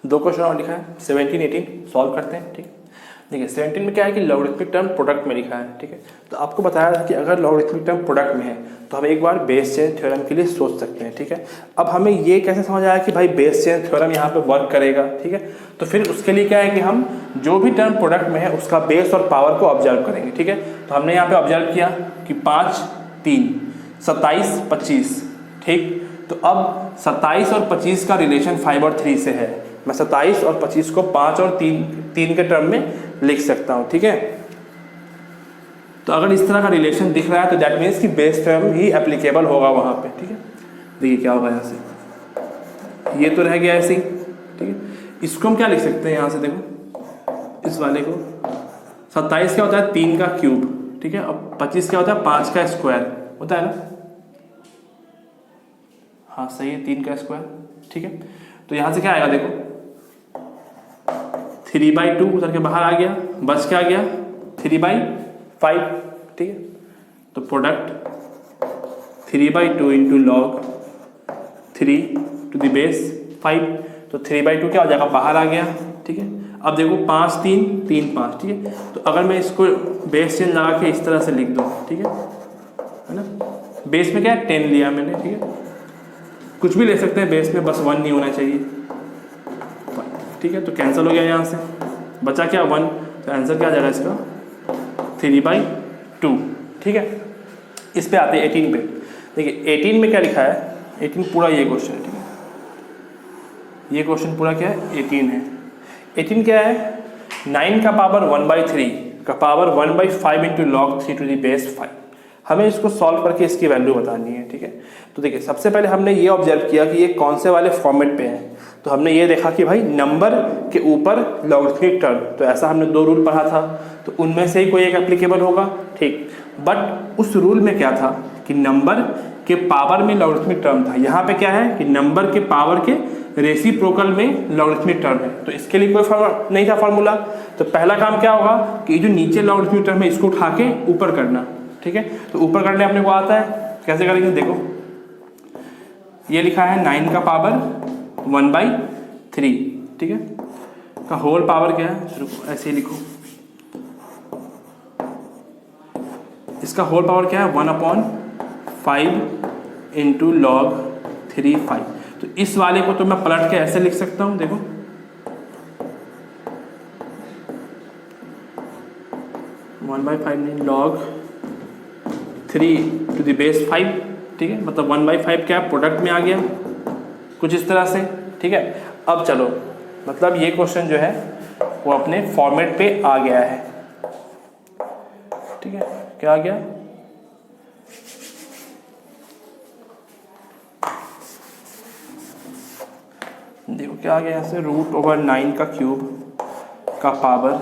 दो क्वेश्चन और लिखा है 17, 18 सॉल्व करते हैं। ठीक है, देखिए 17 में क्या है कि लॉगरिथमिक टर्म प्रोडक्ट में लिखा है। ठीक है, तो आपको बताया था कि अगर लॉगरिथमिक टर्म प्रोडक्ट में है तो हम एक बार बेस चेन थ्योरम के लिए सोच सकते हैं। ठीक है, अब हमें ये कैसे समझ आया कि भाई बेस चेन थ्योरम यहाँ पे वर्क करेगा। ठीक है, तो फिर उसके लिए क्या है कि हम जो भी टर्म प्रोडक्ट में है उसका बेस और पावर को ऑब्जर्व करेंगे। ठीक है, तो हमने यहाँ पे ऑब्जर्व किया कि 5, 3, 27, 25। ठीक, तो अब 27 और 25 का रिलेशन 5 और 3 से है। मैं 27 और 25 को 5 और 3 के टर्म में लिख सकता हूँ। ठीक है, तो अगर इस तरह का रिलेशन दिख रहा है तो दैट मीन्स कि बेस टर्म ही एप्लीकेबल होगा वहाँ पे। ठीक है, देखिए क्या होगा यहाँ से, ये तो रह गया ऐसे ही। ठीक है, इसको हम क्या लिख सकते हैं यहाँ से, देखो इस वाले को 27 क्या होता है 3 का क्यूब। ठीक है, अब 25 क्या होता है 5 का स्क्वायर होता है ना। हाँ सही है, 3 का स्क्वायर। ठीक है, तो यहाँ से क्या आएगा, देखो 3/2 उधर के बाहर आ गया, बच क्या गया 3/5। ठीक है, तो product 3/2 into log 3 to the base 5, तो 3/2 क्या हो जाएगा बाहर आ गया। ठीक है, अब देखो 5, 3, 3, 5। ठीक है, तो अगर मैं इसको बेस चेन लगा के इस तरह से लिख दूँ, ठीक है ना, बेस में क्या है 10 लिया मैंने। ठीक है, कुछ भी ले सकते हैं बेस में, बस 1 नहीं होना चाहिए। ठीक है, तो कैंसिल हो गया यहाँ से, बचा क्या 1, तो आंसर क्या आ जाएगा इसका 3/2। ठीक है, इस पे आते हैं 18 पे। देखिए 18 में क्या लिखा है, 18 पूरा ये क्वेश्चन है। ठीक है, ये क्वेश्चन पूरा क्या है 18 है। 18 क्या है 9 का पावर 1/3 का power 1/5 into log 3 to the base 5। हमें इसको सॉल्व करके इसकी वैल्यू बतानी है। ठीक है, तो देखिए सबसे पहले हमने ये ऑब्जर्व किया कि ये कौन से वाले फॉर्मेट पे है। तो हमने ये देखा कि भाई नंबर के ऊपर लॉगरिथमिक टर्म, तो ऐसा हमने 2 रूल पढ़ा था, तो उनमें से ही कोई एक एप्लीकेबल होगा। ठीक, बट उस रूल में क्या था कि नंबर के पावर में लॉगरिथमिक टर्म था। यहाँ पे क्या है कि नंबर के पावर के रेसिप्रोकल में लॉगरिथमिक टर्म है, तो इसके लिए कोई नहीं था फार्मूला। तो पहला काम क्या होगा कि जो नीचे लॉगरिथमिक टर्म है इसको उठा के ऊपर करना। ठीक है, तो ऊपर करने अपने को आता है, कैसे करेंगे, देखो ये लिखा है 9 का पावर 1/3। ठीक है, का होल पावर क्या है, रुको ऐसे ही लिखो, इसका होल पावर क्या है 1/5 इंटू लॉग 3 5। तो इस वाले को तो मैं पलट के ऐसे लिख सकता हूँ, देखो 1/5 नहीं लॉग 3 टू द बेस 5। ठीक है, मतलब 1/5 क्या प्रोडक्ट में आ गया कुछ इस तरह से। ठीक है, अब चलो मतलब ये क्वेश्चन जो है वो अपने फॉर्मेट पे आ गया है। ठीक है, क्या आ गया, देखो क्या आ गया यहाँ से √9 का क्यूब का power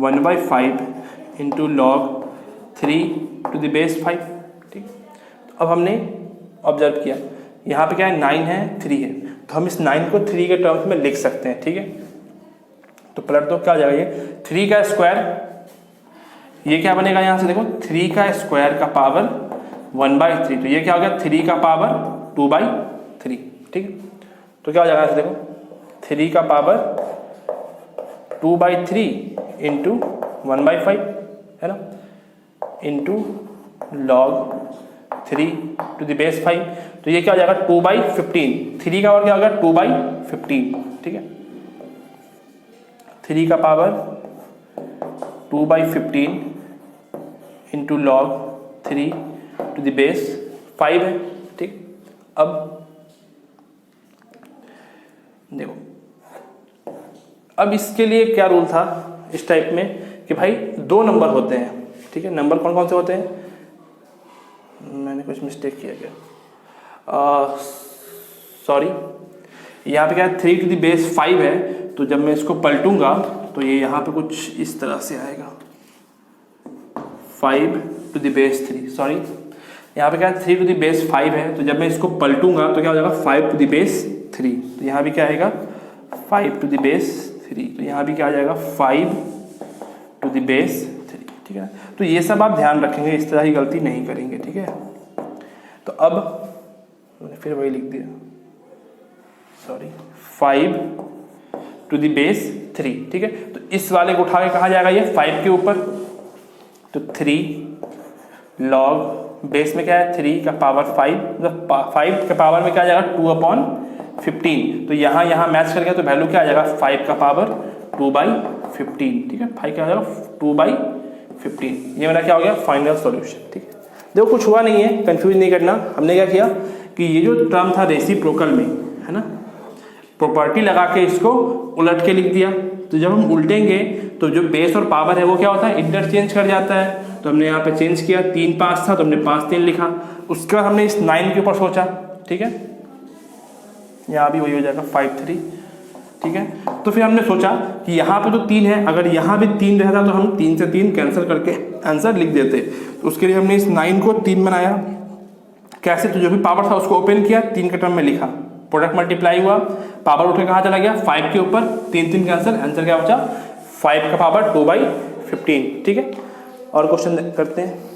1/5 into log 3 to the base 5। ठीक, तो अब हमने ऑब्जर्व किया यहाँ पे क्या है 9 है 3 है, तो हम इस 9 को 3 के टर्म्स में लिख सकते हैं। ठीक है, तो पलट दो, क्या आ जाएगा ये 3 का स्क्वायर, ये क्या बनेगा यहाँ से देखो 3 का स्क्वायर का पावर 1/3, तो ये क्या हो गया 3 का पावर 2/3। ठीक है, तो क्या हो जाएगा यहाँ से देखो 3 का पावर 2/3 इंटू 1/5 है ना, into log 3 to the base 5। तो ये क्या हो जाएगा 2/15, 3 का और क्या हो गया 2/15। ठीक है, 3 का power 2/15 into log 3 to the base 5 है। ठीक, अब देखो अब इसके लिए क्या रूल था इस टाइप में कि भाई 2 नंबर होते हैं। ठीक है, नंबर कौन कौन से होते हैं, मैंने कुछ मिस्टेक किया क्या, सॉरी यहाँ पे क्या है 3 टू द बेस 5 है, तो जब मैं इसको पलटूंगा तो ये यहाँ पे कुछ इस तरह से आएगा 5 टू द बेस 3। सॉरी यहाँ पे क्या है 3 टू द बेस 5 है, तो जब मैं इसको पलटूंगा तो क्या हो जाएगा 5 टू द बेस 3। तो यहाँ भी क्या आएगा 5 टू द बेस 3, तो यहाँ भी क्या आ जाएगा 5 टू द बेस 3। ठीक है, तो ये सब आप ध्यान रखेंगे, इस तरह की गलती नहीं करेंगे। ठीक है, तो अब मैंने फिर वही लिख दिया, सॉरी 5 टू द बेस 3, ठीक है। तो इस वाले को उठा के कहाँ जाएगा, ये 5 के ऊपर, तो 3 लॉग बेस में क्या है 3 का पावर 5, मतलब 5 के पावर में क्या आ जाएगा 2/15। तो यहाँ मैच कर गया, तो वैल्यू क्या आ जाएगा 5 का पावर 2/15, ठीक है। 5 क्या आ जाएगा 2/15। ये मेरा क्या हो गया फाइनल सॉल्यूशन, ठीक है। देखो कुछ हुआ नहीं है, कंफ्यूज नहीं करना। हमने क्या किया कि ये जो टर्म था रेसिप्रोकल में, है ना, प्रॉपर्टी लगा के इसको उलट के लिख दिया। तो जब हम उल्टेंगे तो जो बेस और पावर है वो क्या होता है इंटरचेंज कर जाता है। तो हमने यहाँ पे चेंज किया, 3 5 था तो हमने 5 3 लिखा। उसके बाद हमने इस 9 के ऊपर सोचा, ठीक है, यहाँ भी वही हो जाएगा 5 3, ठीक है। तो फिर हमने सोचा कि यहाँ पे तो 3 है, अगर यहाँ भी 3 रहता तो हम 3 से 3 कैंसिल करके आंसर लिख देते। तो उसके लिए हमने इस 9 को 3 बनाया। कैसे, तो जो भी पावर था उसको ओपन किया, 3 के टर्म में लिखा, प्रोडक्ट मल्टीप्लाई हुआ, पावर उठ के कहाँ चला गया 5 के ऊपर, 3 3 कैंसिल, आंसर क्या बचा 5 का पावर 2/15, ठीक है। और क्वेश्चन करते हैं।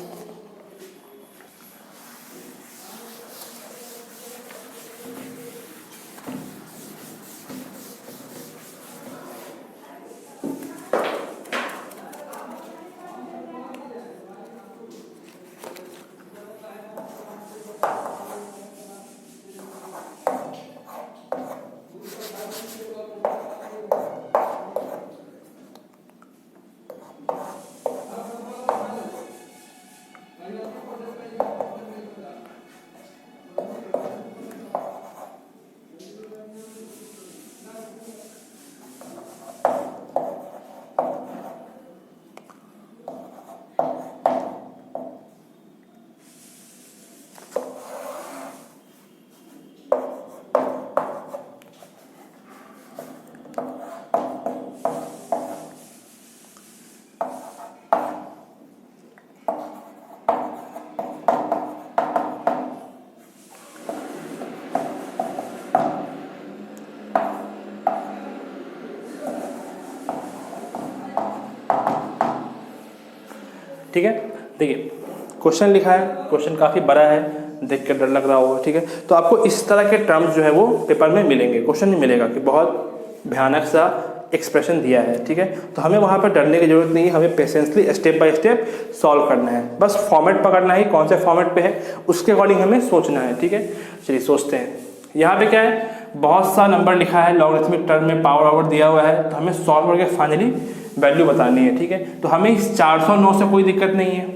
ठीक है, देखिए क्वेश्चन लिखा है, क्वेश्चन काफ़ी बड़ा है, देख कर डर लग रहा होगा, ठीक है। तो आपको इस तरह के टर्म्स जो है वो पेपर में मिलेंगे, क्वेश्चन नहीं मिलेगा कि बहुत भयानक सा एक्सप्रेशन दिया है, ठीक है। तो हमें वहाँ पर डरने की जरूरत नहीं है, हमें patiently step by step solve करना है, बस फॉर्मेट पकड़ना है, कौन से फॉर्मेट पे है उसके अकॉर्डिंग हमें सोचना है, ठीक है। चलिए सोचते हैं। यहाँ पे क्या है, बहुत सा नंबर लिखा है, लॉगरिथमिक टर्म में पावर आवर दिया हुआ है, तो हमें सॉल्व करके फाइनली वैल्यू बतानी है, ठीक है। तो हमें इस 409 से कोई दिक्कत नहीं है,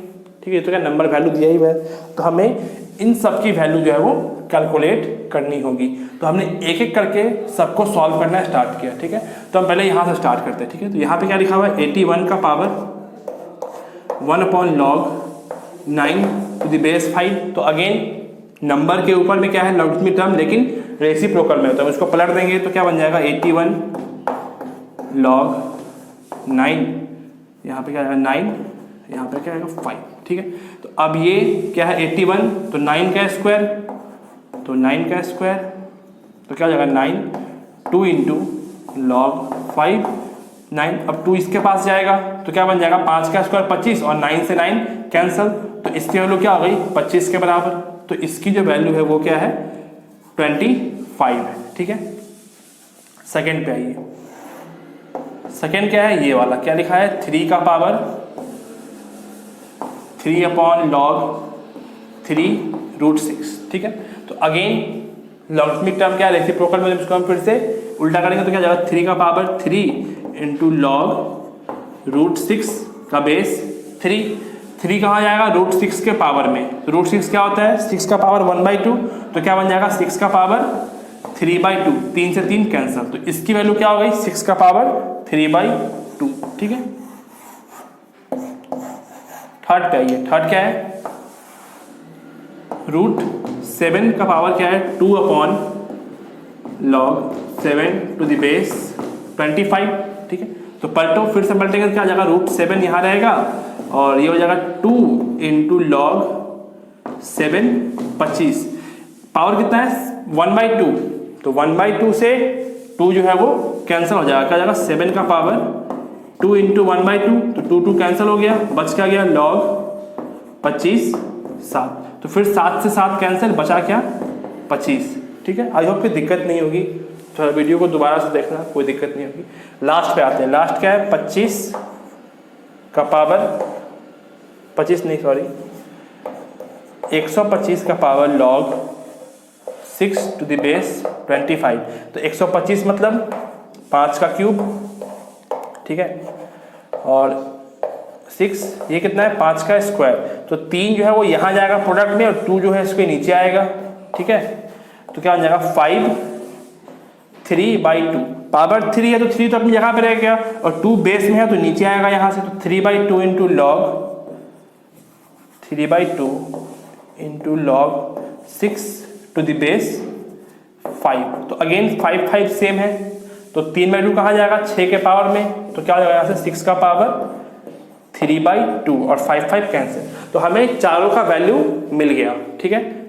ठीक है, तो क्या नंबर वैल्यू दिया ही हुआ है, तो हमें इन सब की वैल्यू जो है वो कैलकुलेट करनी होगी। तो हमने एक एक करके सबको सॉल्व करना स्टार्ट किया, ठीक है। तो हम पहले यहाँ से स्टार्ट करते हैं, ठीक है। तो यहाँ पे क्या लिखा हुआ है 81 का power 1/log9 to the base 5। तो अगेन नंबर के ऊपर में क्या है लॉगरिथमिक टर्म, लेकिन रेसिप्रोकल में, तो हम इसको पलट देंगे तो क्या बन जाएगा 81 log9, यहाँ पे क्या आएगा 9, यहाँ पे क्या आएगा 5, ठीक है। तो अब ये क्या है 81, तो 9 का स्क्वायर, तो 9 का स्क्वायर, तो क्या हो जाएगा 9, 2 इंटू लॉग 5 9। अब 2 इसके पास जाएगा तो क्या बन जाएगा 5 का स्क्वायर 25, और 9 से 9 कैंसिल, तो इसकी वैल्यू क्या हो गई 25 के बराबर। तो इसकी जो वैल्यू है वो क्या है 25 है, ठीक है। सेकेंड पे आइए, सेकेंड क्या है ये वाला, क्या लिखा है 3 का पावर 3/log3√6, ठीक है। तो अगेन लॉगरिथमिक टर्म क्या है रेसिप्रोकल में, इसको हम फिर से उल्टा करेंगे तो क्या जाएगा 3 का पावर 3 इंटू log√6 का बेस 3। 3 कहाँ जाएगा √6 के पावर में, तो √6 क्या होता है 6 का पावर 1/2, तो क्या बन जाएगा 6 का पावर 3/2, 3 से 3 कैंसिल, तो इसकी वैल्यू क्या हो गई 6 का पावर 3/2, ठीक है। थर्ड पे आइए, थर्ड क्या है √7 का पावर क्या है 2/log7 टू द बेस 25, ठीक है। तो पलटो, फिर से पलटेंगे तो क्या आ जाएगा √7 यहाँ रहेगा, और ये हो जाएगा 2 इंटू log7 25, पावर कितना है 1/2, तो 1/2 से 2 जो है वो कैंसिल हो जाएगा, क्या जाएगा 7 का पावर 2 इंटू 1/2, तो 2 2 कैंसिल हो गया, बच क्या गया log 25 7, तो फिर 7 से 7 कैंसिल, बचा क्या 25, ठीक है। आई होप कि दिक्कत नहीं होगी। थोड़ा वीडियो को दोबारा से देखना, कोई दिक्कत नहीं होगी। लास्ट पे आते हैं। लास्ट क्या है, 25 का पावर 25 नहीं सॉरी 125 का power log 6 to the base 25। तो 125 मतलब 5 का क्यूब, ठीक है, और 6 ये कितना है 5 का स्क्वायर। तो 3 जो है वो यहाँ जाएगा प्रोडक्ट में, और 2 जो है इसके नीचे आएगा, ठीक है। तो क्या हो जाएगा 5 3/2। पावर 3 है तो 3 तो अपनी जगह पे रह गया, और 2 बेस में है तो नीचे आएगा यहाँ से। तो 3/2 into log 3/2 into log 6 to the base 5। तो अगेन 5 5 सेम है, तो 3/2 कहाँ जाएगा 6 के पावर में, तो क्या हो जाएगा यहाँ से 6 का पावर 3/2 और 5 5 कैंसिल। तो हमें चारों का वैल्यू मिल गया, ठीक है।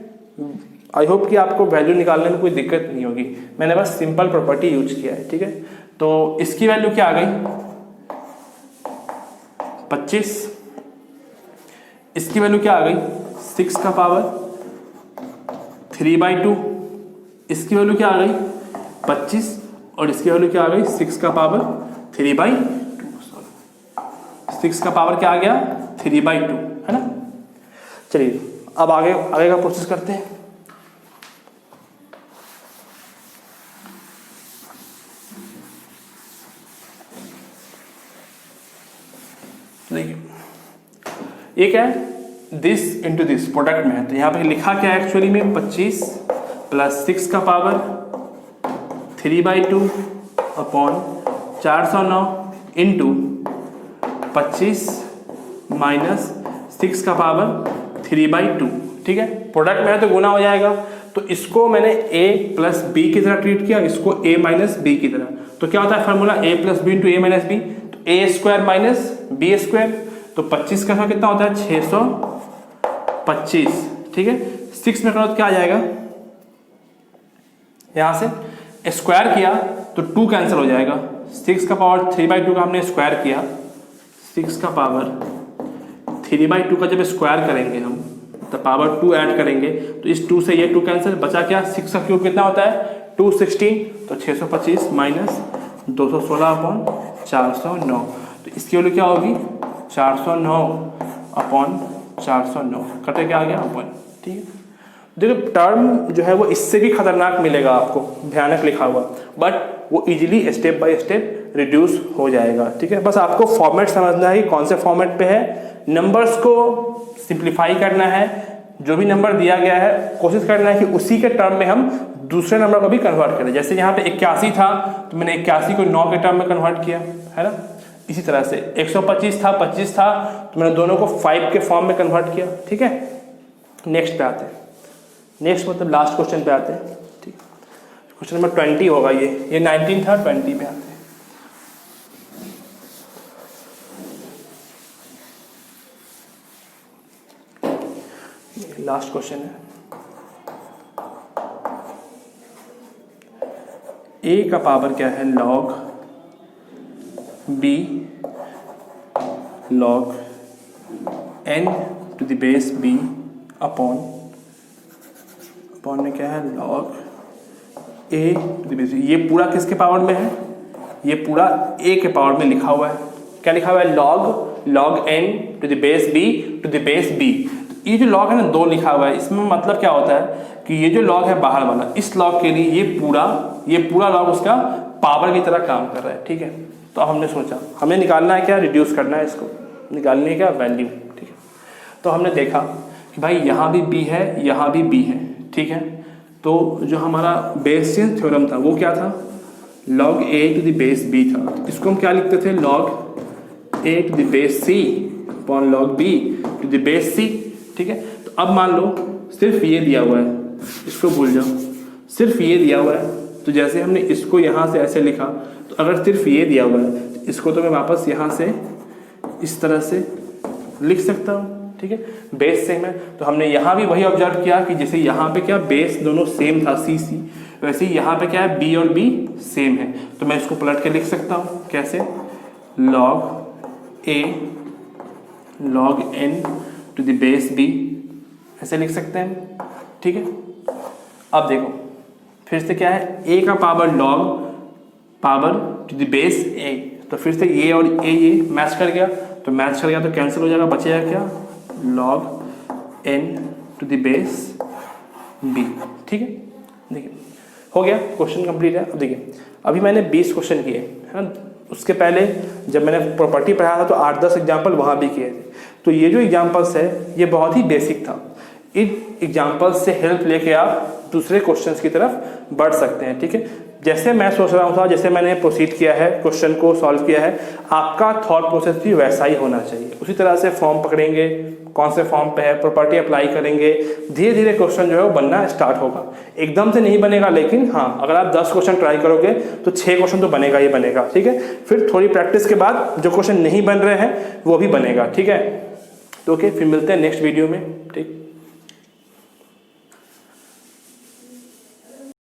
आई होप कि आपको वैल्यू निकालने में कोई दिक्कत नहीं होगी, मैंने बस सिंपल प्रॉपर्टी यूज किया है, ठीक है। तो इसकी वैल्यू क्या आ गई 25, इसकी वैल्यू क्या आ गई 6 का पावर 3/2, इसकी वैल्यू क्या आ गई 25, और इसकी वैल्यू क्या आ गई 6 का पावर 3/2। 6 का पावर क्या आ गया 3/2, है ना। चलिए अब आगे का प्रोसेस करते हैं। देखिए ये क्या है, दिस इंटू दिस प्रोडक्ट में है, तो यहाँ पे लिखा क्या है एक्चुअली में 25 प्लस 6 का पावर 3/2 अपॉन 409 इंटू 25 माइनस 6 का पावर 3/2, ठीक है। प्रोडक्ट में है तो गुना हो जाएगा, तो इसको मैंने a प्लस बी की तरह ट्रीट किया, इसको a माइनस बी की तरह। तो क्या होता है formula a plus B into a minus B, तो a square minus B square. तो 25 का कितना होता है 625, ठीक है। 6 में करो क्या आ जाएगा, यहां से स्क्वायर किया तो 2 कैंसिल हो जाएगा। 6 का पावर 3/2 का हमने स्क्वायर किया, 6 का पावर 3/2 का जब स्क्वायर करेंगे हम तो पावर 2 ऐड करेंगे, तो इस 2 से ये 2 कैंसिल, बचा क्या 6 का क्यूब कितना होता है 216, तो 625 माइनस 216 अपॉन 409। तो इसकी वैल्यू क्या होगी 409 अपॉन 409, कटे क्या आ गया अपन, ठीक है। देखिए टर्म जो है वो इससे भी खतरनाक मिलेगा आपको, भयानक लिखा हुआ, बट वो easily step by step reduce हो जाएगा, ठीक है। बस आपको फॉर्मेट समझना है कि कौन से फॉर्मेट पे है, नंबर्स को सिंप्लीफाई करना है, जो भी नंबर दिया गया है कोशिश करना है कि उसी के टर्म में हम दूसरे नंबर को भी कन्वर्ट करें। जैसे यहाँ पे 81 था तो मैंने 81 को 9 के टर्म में कन्वर्ट किया, है ना। इसी तरह से 125 था 25 था तो मैंने दोनों को 5 के फॉर्म में कन्वर्ट किया, ठीक है। नेक्स्ट पे आते हैं, नेक्स्ट मतलब लास्ट क्वेश्चन पे आते हैं, ठीक। क्वेश्चन नंबर 20 होगा, ये 19 था, 20 पे आते हैं। लास्ट क्वेश्चन है, a का पावर क्या है log b log n to the base b upon में क्या है log a to the base b। ये पूरा किसके पावर में है, ये पूरा a के पावर में लिखा हुआ है। क्या लिखा हुआ है log n to the base b to the base b। ये जो लॉग है ना 2 लिखा हुआ है, इसमें मतलब क्या होता है कि ये जो लॉग है बाहर वाला, इस लॉग के लिए ये पूरा लॉग उसका पावर की तरह काम कर रहा है, ठीक है। तो अब हमने सोचा हमें निकालना है क्या, रिड्यूस करना है इसको, निकालने का वैल्यू, ठीक है। तो हमने देखा कि भाई यहाँ भी b है यहाँ भी b है, ठीक है। तो जो हमारा बेस चेंज थ्योरम था वो क्या था log a to the base b था, तो इसको हम क्या लिखते थे log a to the base c upon log b to the base c, ठीक है। तो अब मान लो सिर्फ ये दिया हुआ है, इसको भूल जाओ, सिर्फ ये दिया हुआ है, तो जैसे हमने इसको यहाँ से ऐसे लिखा, तो अगर सिर्फ ये दिया हुआ है तो इसको तो मैं वापस यहाँ से इस तरह से लिख सकता हूँ, ठीक है। बेस सेम है तो हमने यहाँ भी वही ऑब्जर्व किया कि जैसे यहाँ पे क्या बेस दोनों सेम था सी सी, वैसे ही यहाँ पे क्या है बी और बी सेम है, तो मैं इसको पलट के लिख सकता हूँ कैसे log a log n to the base b, ऐसे लिख सकते हैं, ठीक है। अब देखो फिर से क्या है a का power log power to the base a, तो फिर से ये और ये मैच कर गया, तो मैच कर गया तो कैंसिल हो जाएगा, बचेगा क्या log n to the base b। ठीक है, देखिए हो गया, क्वेश्चन कंप्लीट है। अब देखिए अभी मैंने 20 क्वेश्चन किए है ना, उसके पहले जब मैंने प्रॉपर्टी पढ़ाया था तो 8-10 एग्जाम्पल वहाँ भी किए थे। तो ये जो एग्जाम्पल्स है ये बहुत ही बेसिक था, इन एग्जाम्पल्स से हेल्प लेके आप दूसरे क्वेश्चंस की तरफ बढ़ सकते हैं। ठीक है, जैसे मैं सोच रहा था, जैसे मैंने प्रोसीड किया है, क्वेश्चन को सॉल्व किया है, आपका थॉट प्रोसेस भी वैसा ही होना चाहिए। उसी तरह से फॉर्म पकड़ेंगे, कौन से फॉर्म पे है, प्रॉपर्टी अप्लाई करेंगे, धीरे धीरे क्वेश्चन जो है वो बनना स्टार्ट होगा। एकदम से नहीं बनेगा, लेकिन हाँ अगर आप 10 क्वेश्चन ट्राई करोगे तो 6 क्वेश्चन तो बनेगा ही बनेगा। ठीक है, फिर थोड़ी प्रैक्टिस के बाद जो क्वेश्चन नहीं बन रहे हैं वो भी बनेगा। ठीक है, तो ओके, फिर मिलते हैं नेक्स्ट वीडियो में। ठीक।